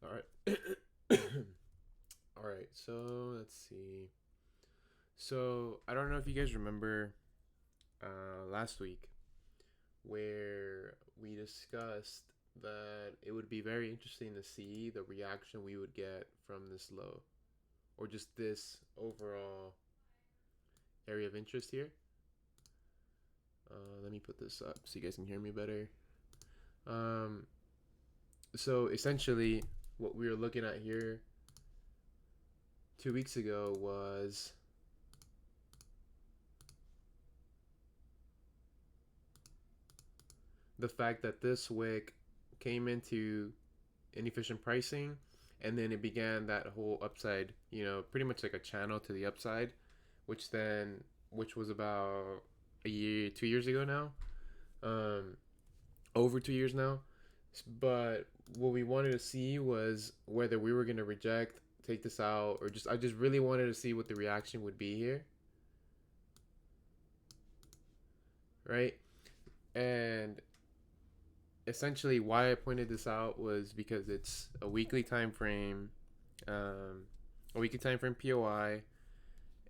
All right. All right. So let's see. So I don't know if you guys remember last week where we discussed that it would be very interesting to see the reaction we would get from this low or just this overall area of interest here. Let me put this up so you guys can hear me better. Um, so essentially, what we were looking at here 2 weeks ago was the fact that this wick came into inefficient pricing and then it began that whole upside, pretty much like a channel to the upside, which was about a year, 2 years ago now, over 2 years now. But what we wanted to see was whether we were going to reject, take this out, or I just really wanted to see what the reaction would be here. Right? And essentially why I pointed this out was because it's a weekly time frame, POI,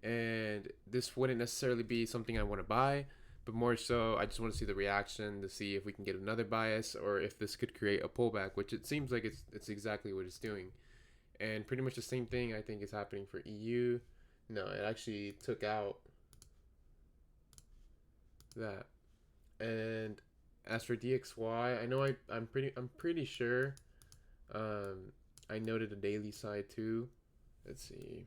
and this wouldn't necessarily be something I want to buy, but more so I just want to see the reaction to see if we can get another bias or if this could create a pullback, which it seems like it's exactly what it's doing. And pretty much the same thing I think is happening for EU. No, it actually took out that. And as for DXY, I know I'm pretty sure I noted a daily side too. Let's see.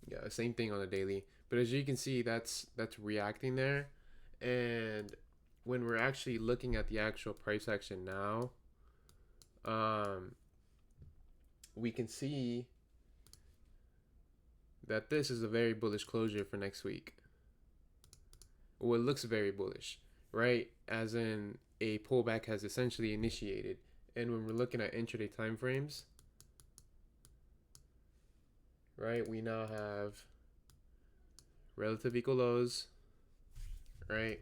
Yeah, same thing on the daily. But as you can see, that's reacting there. And when we're actually looking at the actual price action now, we can see that this is a very bullish closure for next week. Well, it looks very bullish, right? As in a pullback has essentially initiated. And when we're looking at intraday timeframes, right, we now have relative equal lows, right?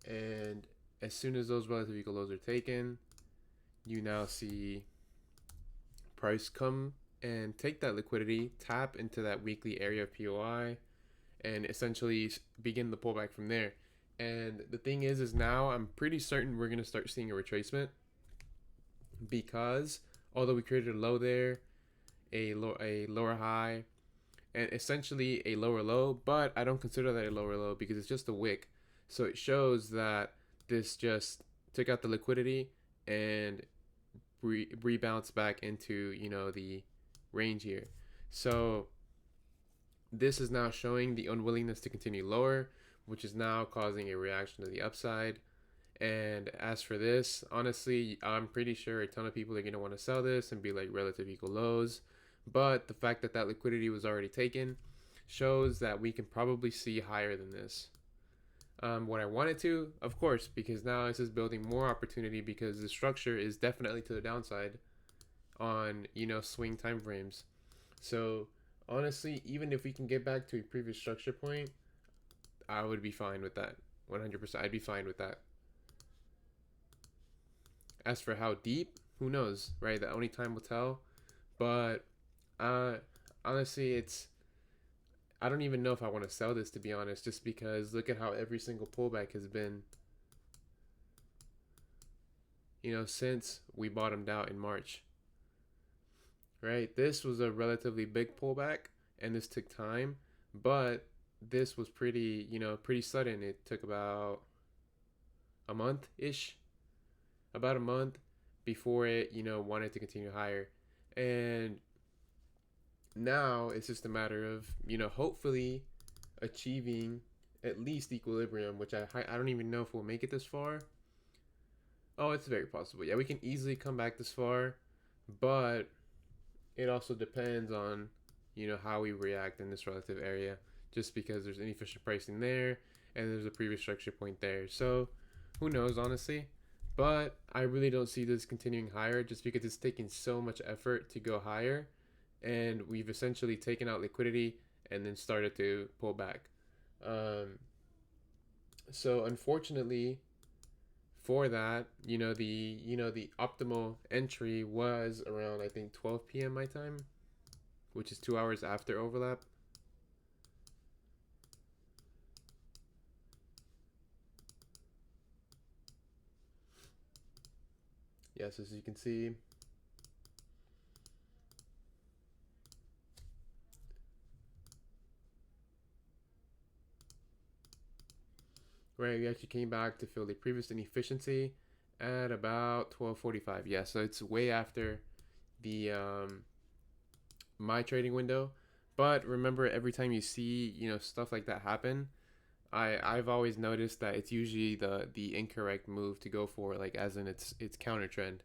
And as soon as those relative equal lows are taken, you now see price come and take that liquidity, tap into that weekly area of POI, and essentially begin the pullback from there. And the thing is now I'm pretty certain we're going to start seeing a retracement because although we created a low there, a lower high, and essentially a lower low, but I don't consider that a lower low because it's just a wick. So it shows that this just took out the liquidity and rebounced back into, the range here. So this is now showing the unwillingness to continue lower, which is now causing a reaction to the upside. And as for this, honestly, I'm pretty sure a ton of people are going to want to sell this and be like relative equal lows. But the fact that that liquidity was already taken shows that we can probably see higher than this. What I wanted to, of course, because now this is building more opportunity because the structure is definitely to the downside on, swing time frames. So honestly, even if we can get back to a previous structure point, I would be fine with that. 100%, I'd be fine with that. As for how deep, who knows, right? That only time will tell. But honestly, I don't even know if I want to sell this, to be honest, just because look at how every single pullback has been, since we bottomed out in March. Right? This was a relatively big pullback and this took time, but this was pretty sudden. It took about a month-ish, about a month before it, wanted to continue higher. And now it's just a matter of, hopefully achieving at least equilibrium, which I don't even know if we'll make it this far. Oh, it's very possible. Yeah, we can easily come back this far, but it also depends on, how we react in this relative area, just because there's inefficient pricing there and there's a previous structure point there. So who knows, honestly. But I really don't see this continuing higher just because it's taking so much effort to go higher. And we've essentially taken out liquidity and then started to pull back. So unfortunately for that, the optimal entry was around, I think, 12 p.m. my time, which is 2 hours after overlap. Yes, as you can see, right, we actually came back to fill the previous inefficiency at about 12:45. Yeah, so it's way after the my trading window. But remember, every time you see stuff like that happen, I've always noticed that it's usually the incorrect move to go for, like as in it's counter trend,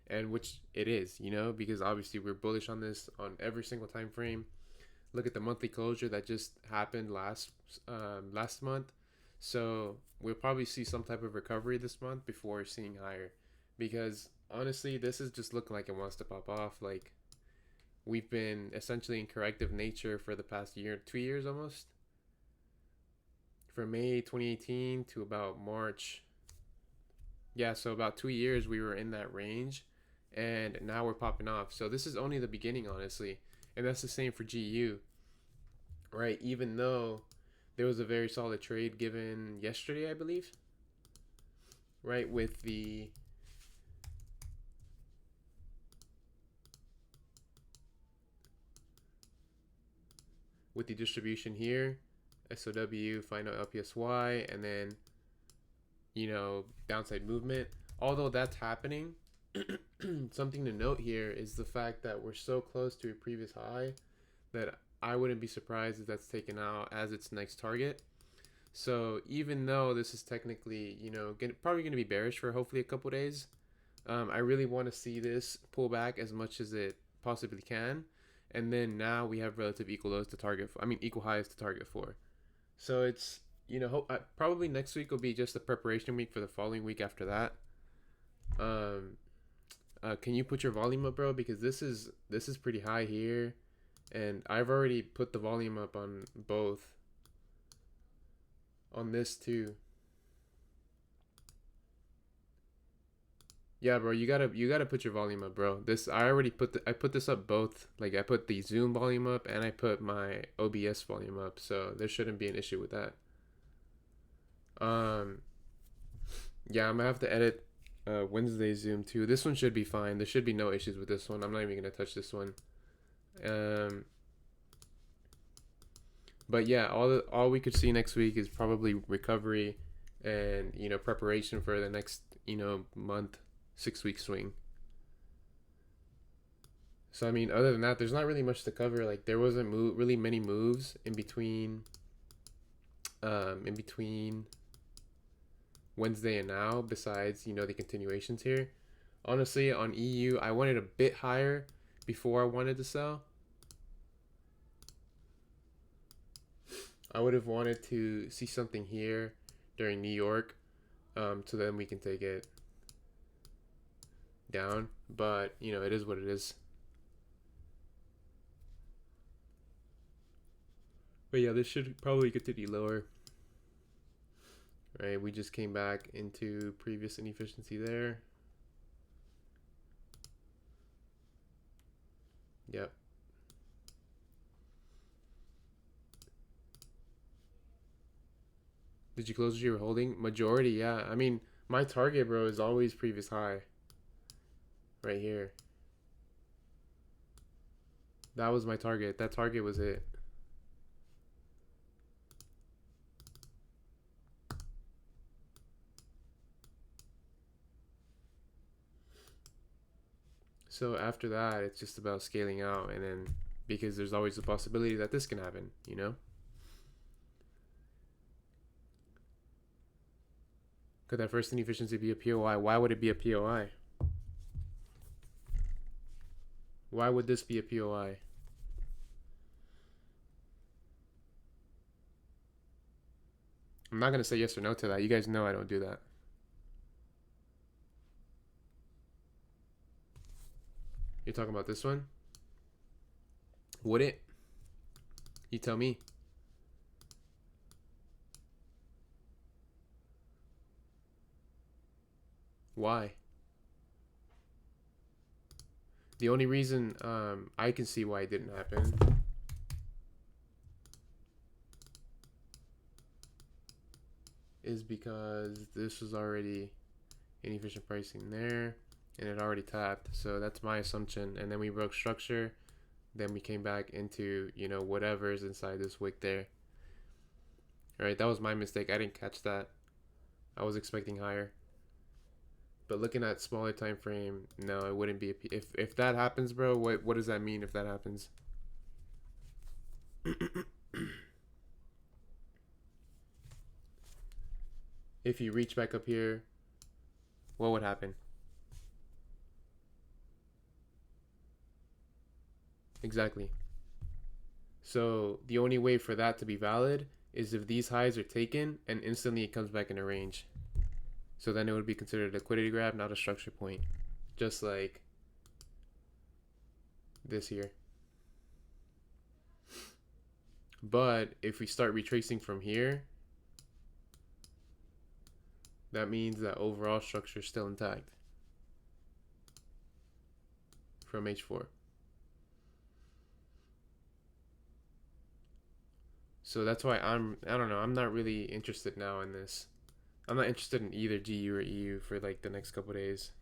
and which it is, because obviously we're bullish on this on every single time frame. Look at the monthly closure that just happened last month. So we'll probably see some type of recovery this month before seeing higher, because honestly, this is just looking like it wants to pop off. Like, we've been essentially in corrective nature for the past year, 2 years almost. From May 2018 to about March. Yeah, so about 2 years we were in that range, and now we're popping off. So this is only the beginning, honestly. And that's the same for GU, right? Even though there was a very solid trade given yesterday, I believe, right? With the distribution here, SOW, final LPSY, and then downside movement. Although that's happening, something to note here is the fact that we're so close to a previous high that I wouldn't be surprised if that's taken out as its next target. So even though this is technically, probably going to be bearish for hopefully a couple days, I really want to see this pull back as much as it possibly can. And then now we have relative equal lows to target for, equal highs to target for. So it's, probably next week will be just the preparation week for the following week after that. Can you put your volume up, bro? Because this is pretty high here, and I've already put the volume up on both. On this too. Yeah, bro, you gotta put your volume up, bro. This I already I put this up both. Like, I put the Zoom volume up and I put my OBS volume up, so there shouldn't be an issue with that. Yeah, I'm gonna have to edit Wednesday Zoom too. This one should be fine. There should be no issues with this one. I'm not even gonna touch this one. But yeah, all we could see next week is probably recovery and preparation for the next month, 6 week swing. So other than that, there's not really much to cover. Like, there wasn't really many moves in between Wednesday and now, besides the continuations here. Honestly, on EU, I wanted a bit higher before I wanted to sell. I would have wanted to see something here during New York, so then we can take it down. But it is what it is. But yeah, this should probably continue lower. Right, we just came back into previous inefficiency there. Yep. Did you close what you were holding? Majority, yeah. My target, bro, is always previous high. Right here. That was my target. That target was it. So after that, it's just about scaling out, and then because there's always the possibility that this can happen, Could that first inefficiency be a POI? Why would it be a POI? Why would this be a POI? I'm not going to say yes or no to that. You guys know I don't do that. You're talking about this one? Would it? You tell me. Why? The only reason I can see why it didn't happen is because this was already inefficient pricing there and it already tapped. So that's my assumption. And then we broke structure. Then we came back into, you know, whatever's inside this wick there. All right, that was my mistake. I didn't catch that. I was expecting higher. But looking at smaller time frame, no, it wouldn't be. If that happens, bro, what does that mean if that happens? If you reach back up here, what would happen? Exactly. So the only way for that to be valid is if these highs are taken and instantly it comes back in a range. So then it would be considered a liquidity grab, not a structure point. Just like this here. But if we start retracing from here, that means that overall structure is still intact from H4. So that's why I don't know, I'm not really interested now in this. I'm not interested in either GU or EU for like the next couple days.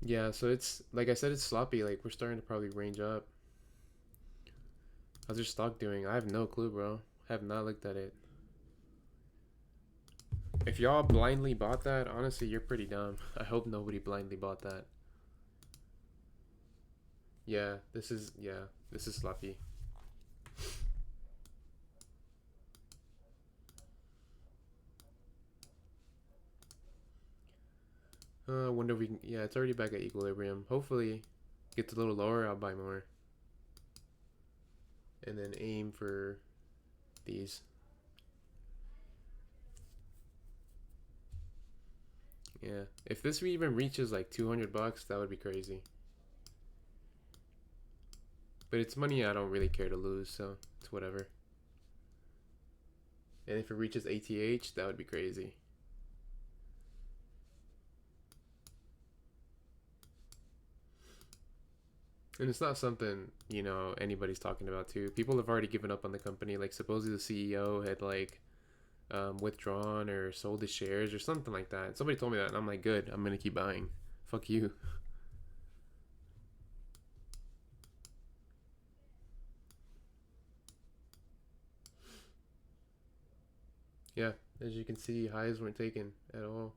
Yeah, so it's like I said, it's sloppy. Like we're starting to probably range up. How's your stock doing? I have no clue, bro. I have not looked at it. If y'all blindly bought that, honestly, you're pretty dumb. I hope nobody blindly bought that. Yeah, this is sloppy. Wonder if we can, yeah, it's already back at equilibrium. Hopefully, it gets a little lower, I'll buy more. And then aim for these. Yeah, if this even reaches like 200 bucks, that would be crazy. But it's money I don't really care to lose, so it's whatever. And if it reaches ATH, that would be crazy. And it's not something, you know, anybody's talking about too. People have already given up on the company. Like supposedly the CEO had like withdrawn or sold his shares or something like that. Somebody told me that and I'm like, good, I'm gonna keep buying. Fuck you. Yeah, as you can see, highs weren't taken at all.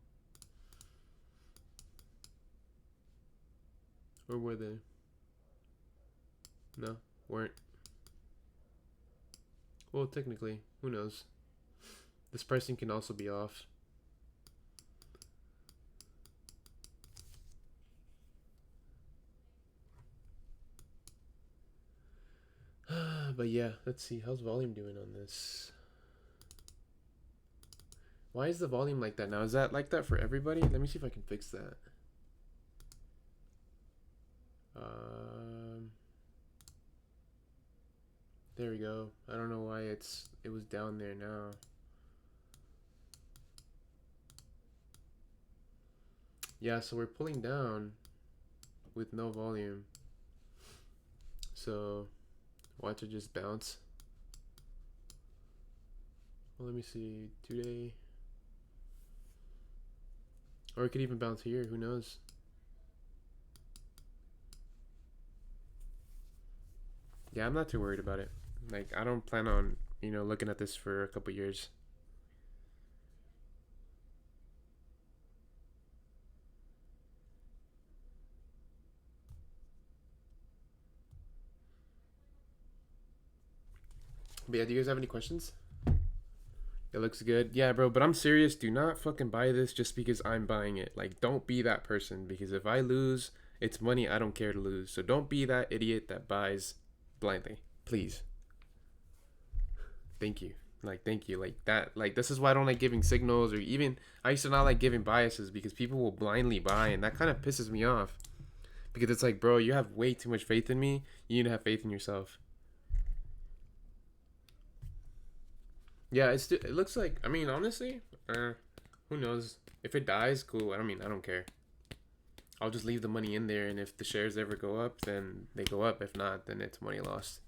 Or were they? No, weren't. Well, technically, who knows? This pricing can also be off. But yeah, let's see. How's volume doing on this? Why is the volume like that now? Is that like that for everybody? Let me see if I can fix that. There we go. I don't know why it was down there now. Yeah, so we're pulling down with no volume. So watch it just bounce. Well, let me see. 2-day. Or it could even bounce here. Who knows? Yeah, I'm not too worried about it. Like, I don't plan on, you know, looking at this for a couple years. But yeah, do you guys have any questions? It looks good. Yeah, bro, but I'm serious. Do not fucking buy this just because I'm buying it. Like, don't be that person because if I lose, it's money I don't care to lose. So don't be that idiot that buys blindly. Please. Thank you. Like, thank you. Like that. Like, this is why I don't like giving signals, or even I used to not like giving biases because people will blindly buy, and that kind of pisses me off. Because it's like, bro, you have way too much faith in me. You need to have faith in yourself. Yeah, it looks like. I mean, honestly, who knows? If it dies, cool. I mean, I don't care. I'll just leave the money in there, and if the shares ever go up, then they go up. If not, then it's money lost.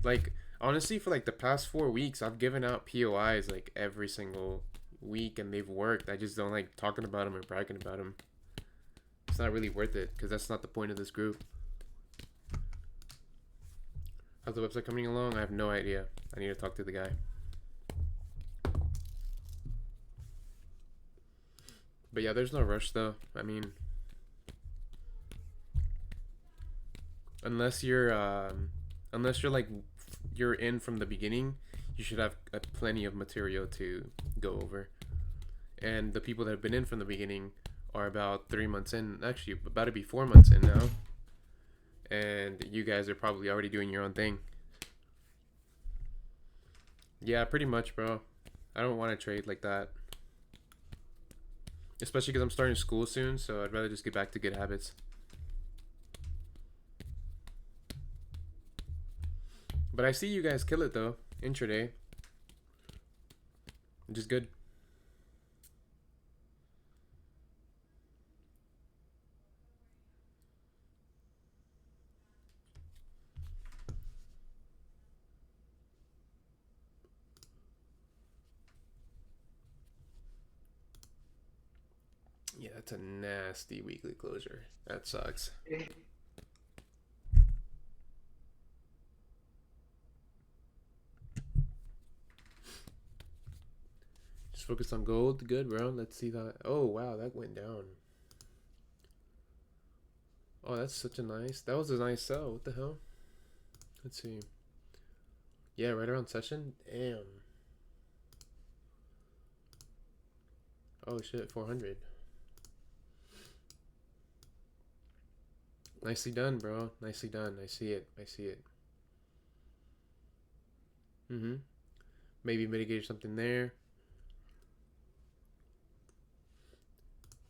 Like, honestly, for like the past 4 weeks, I've given out POIs like every single week, and they've worked. I just don't like talking about them or bragging about them. It's not really worth it because that's not the point of this group. How's the website coming along? I have no idea. I need to talk to the guy. But yeah, there's no rush though. I mean, unless you're like you're in from the beginning, you should have plenty of material to go over. And the people that have been in from the beginning are about 3 months in. Actually, about to be 4 months in now. And you guys are probably already doing your own thing. Yeah, pretty much, bro. I don't want to trade like that. Especially because I'm starting school soon, so I'd rather just get back to good habits. But I see you guys kill it though, intraday. Which is good. Yeah, that's a nasty weekly closure. That sucks. Just focus on gold. Good, bro. Let's see that. Oh, wow, that went down. Oh, that's such a nice. That was a nice sell. What the hell? Let's see. Yeah, right around session. Damn. Oh shit, 400. Nicely done, bro. Nicely done. I see it. I see it. Maybe mitigate something there.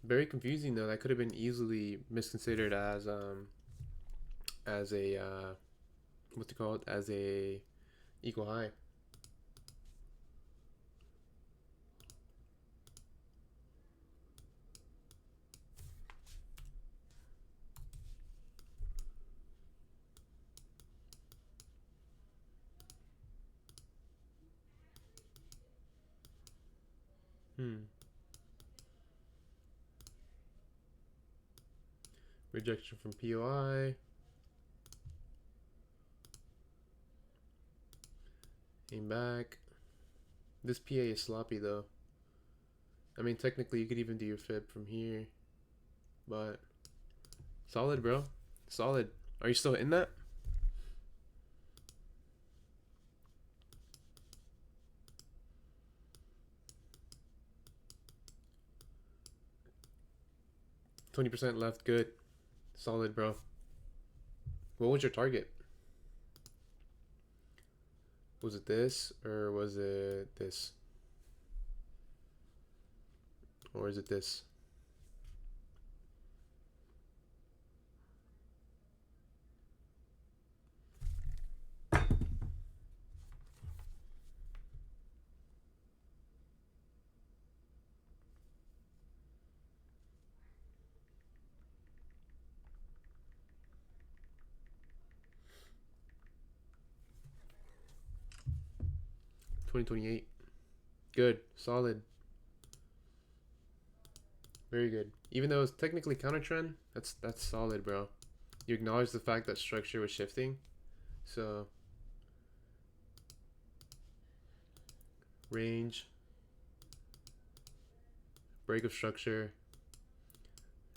Very confusing though. That could have been easily misconsidered as a what's it called? As a equal high. Rejection from POI. Came back. This PA is sloppy though. I mean, technically you could even do your fib from here, but solid, bro. Solid. Are you still in that? %20 left. Good. Solid, bro. What was your target? Was it this or was it this? Or is it this? $20.28. Good. Solid. Very good. Even though it's technically countertrend, that's solid, bro. You acknowledge the fact that structure was shifting. So range, break of structure,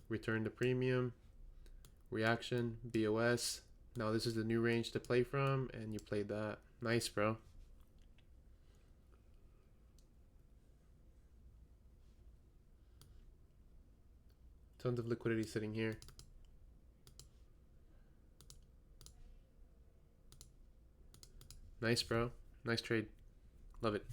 return to premium, reaction, BOS. Now this is the new range to play from, and you played that. Nice, bro. Tons of liquidity sitting here. Nice, bro. Nice trade. Love it.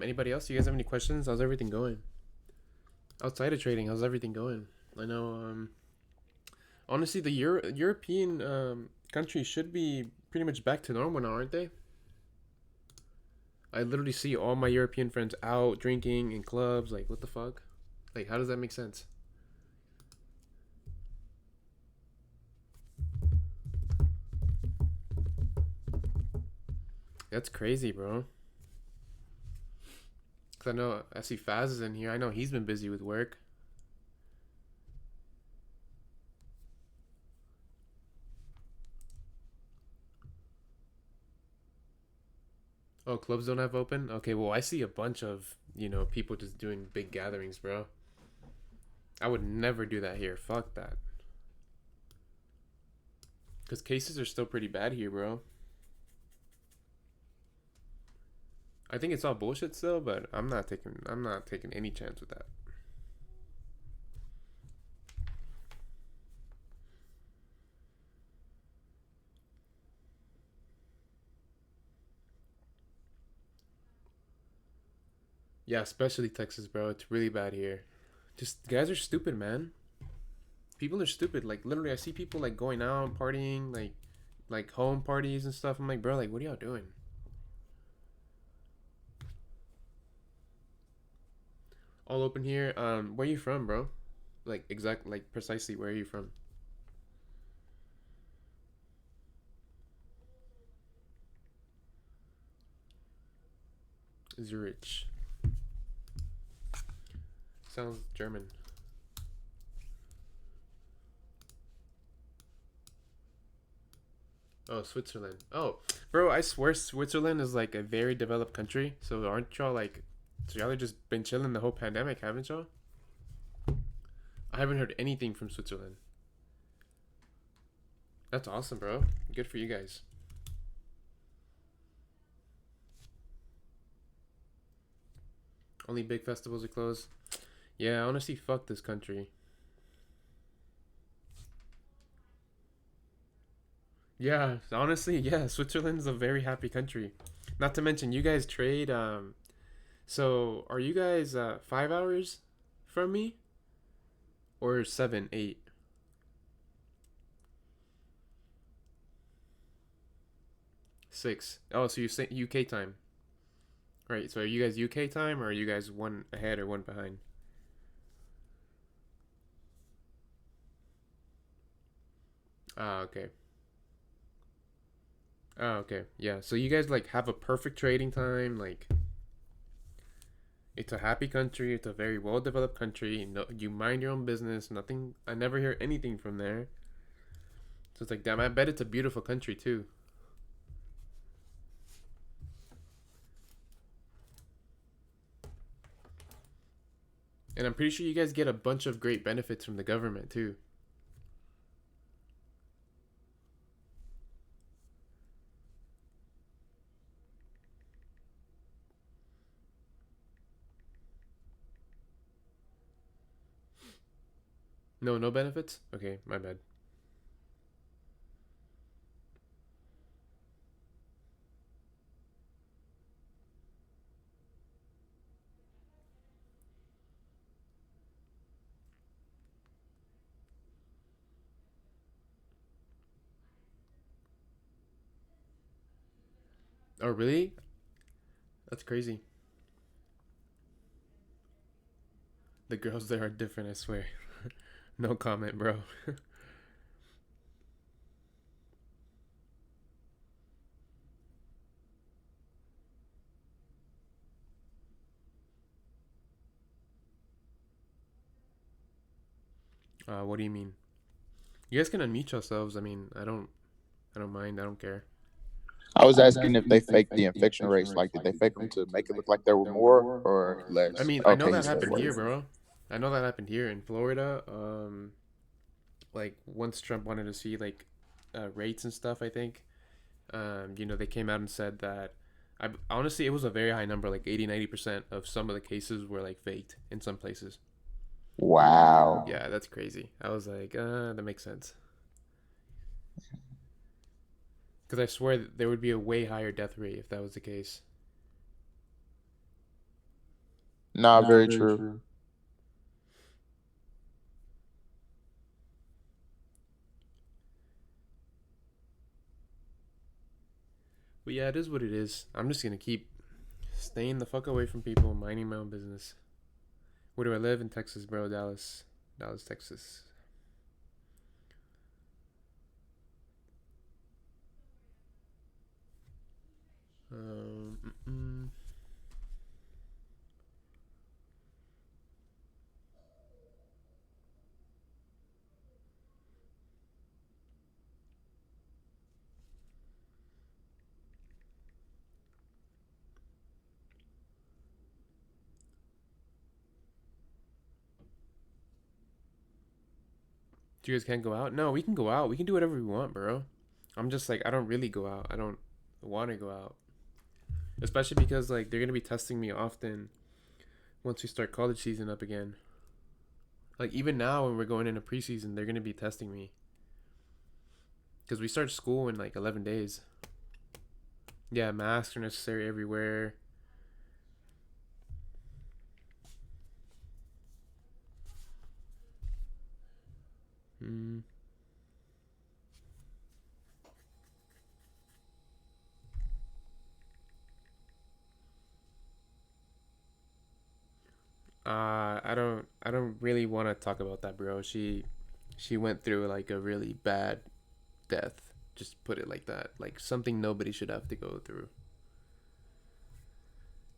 Anybody else? You guys have any questions? How's everything going? Outside of trading, how's everything going? I know, honestly, the European countries should be pretty much back to normal now, aren't they? I literally see all my European friends out drinking in clubs. Like, what the fuck? Like, how does that make sense? That's crazy, bro. Cause I see Faz is in here. I know he's been busy with work. Oh, clubs don't have open? Okay, well, I see a bunch of, people just doing big gatherings, bro. I would never do that here. Fuck that. Because cases are still pretty bad here, bro. I think it's all bullshit still, but I'm not taking any chance with that. Yeah, especially Texas, bro. It's really bad here. Just guys are stupid, man. People are stupid. Like literally, I see people like going out partying, like home parties and stuff. I'm like, bro, like, what are y'all doing? All open here. Where are you from, bro? Like precisely, where are you from? Zurich. Sounds German. Oh, Switzerland. Oh, bro, I swear Switzerland is like a very developed country. So aren't y'all like, so y'all have just been chilling the whole pandemic, haven't y'all? I haven't heard anything from Switzerland. That's awesome, bro. Good for you guys. Only big festivals are closed. Yeah, honestly, fuck this country. Yeah, honestly, yeah, Switzerland's a very happy country. Not to mention, you guys trade. So are you guys 5 hours from me or 7, 8, 6? Oh, so you say UK time, right? So are you guys UK time or are you guys one ahead or one behind? Ah, okay. Ah, okay. Yeah. So you guys like have a perfect trading time. Like it's a happy country. It's a very well developed country. No, you mind your own business. Nothing. I never hear anything from there. So it's like, damn. I bet it's a beautiful country too. And I'm pretty sure you guys get a bunch of great benefits from the government too. No, no benefits. Okay, my bad. Oh, really? That's crazy. The girls there are different. I swear. No comment, bro. What do you mean? You guys can unmute yourselves. I mean, I don't mind. I don't care. I was asking if they faked the infection rates. Like, did they fake them to make it look like there were more or I less? mean, I know Okay, he that said happened here, less. bro. I know that happened here in Florida. Like once Trump wanted to see like rates and stuff, I think. They came out and said that. Honestly, it was a very high number, like 80-90% of some of the cases were like faked in some places. Wow. Yeah, that's crazy. I was like, that makes sense. Because I swear that there would be a way higher death rate if that was the case. Nah, very true. But yeah, it is what it is. I'm just gonna keep staying the fuck away from people, minding my own business. Where do I live? In Texas, bro. Dallas, Texas. Um, mm, mm. You guys can't go out? No, we can go out. We can do whatever we want, bro. I'm just like, I don't really go out. I don't want to go out. Especially because, like, they're going to be testing me often once we start college season up again. Like, even now when we're going into preseason, they're going to be testing me. Because we start school in, like, 11 days. Yeah, masks are necessary everywhere. Mm. I don't really want to talk about that, bro. She went through like a really bad death. Just put it like that. Like something nobody should have to go through.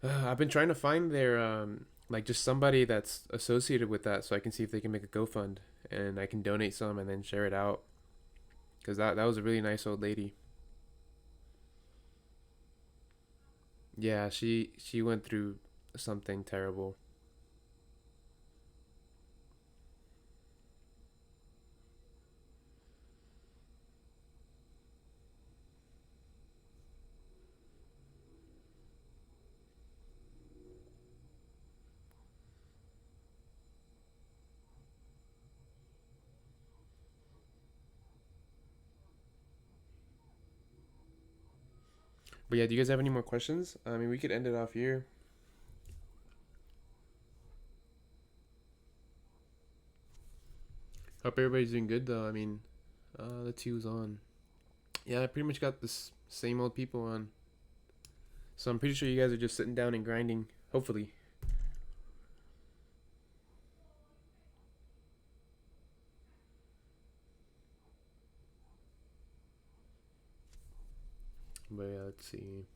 I've been trying to find their like just somebody that's associated with that so I can see if they can make a GoFund and I can donate some and then share it out. Cuz that was a really nice old lady. Yeah, she went through something terrible. But yeah, do you guys have any more questions? I mean, we could end it off here. Hope everybody's doing good though. I mean, let's see who's on. Yeah, I pretty much got this same old people on. So I'm pretty sure you guys are just sitting down and grinding. Hopefully. But yeah, let's see.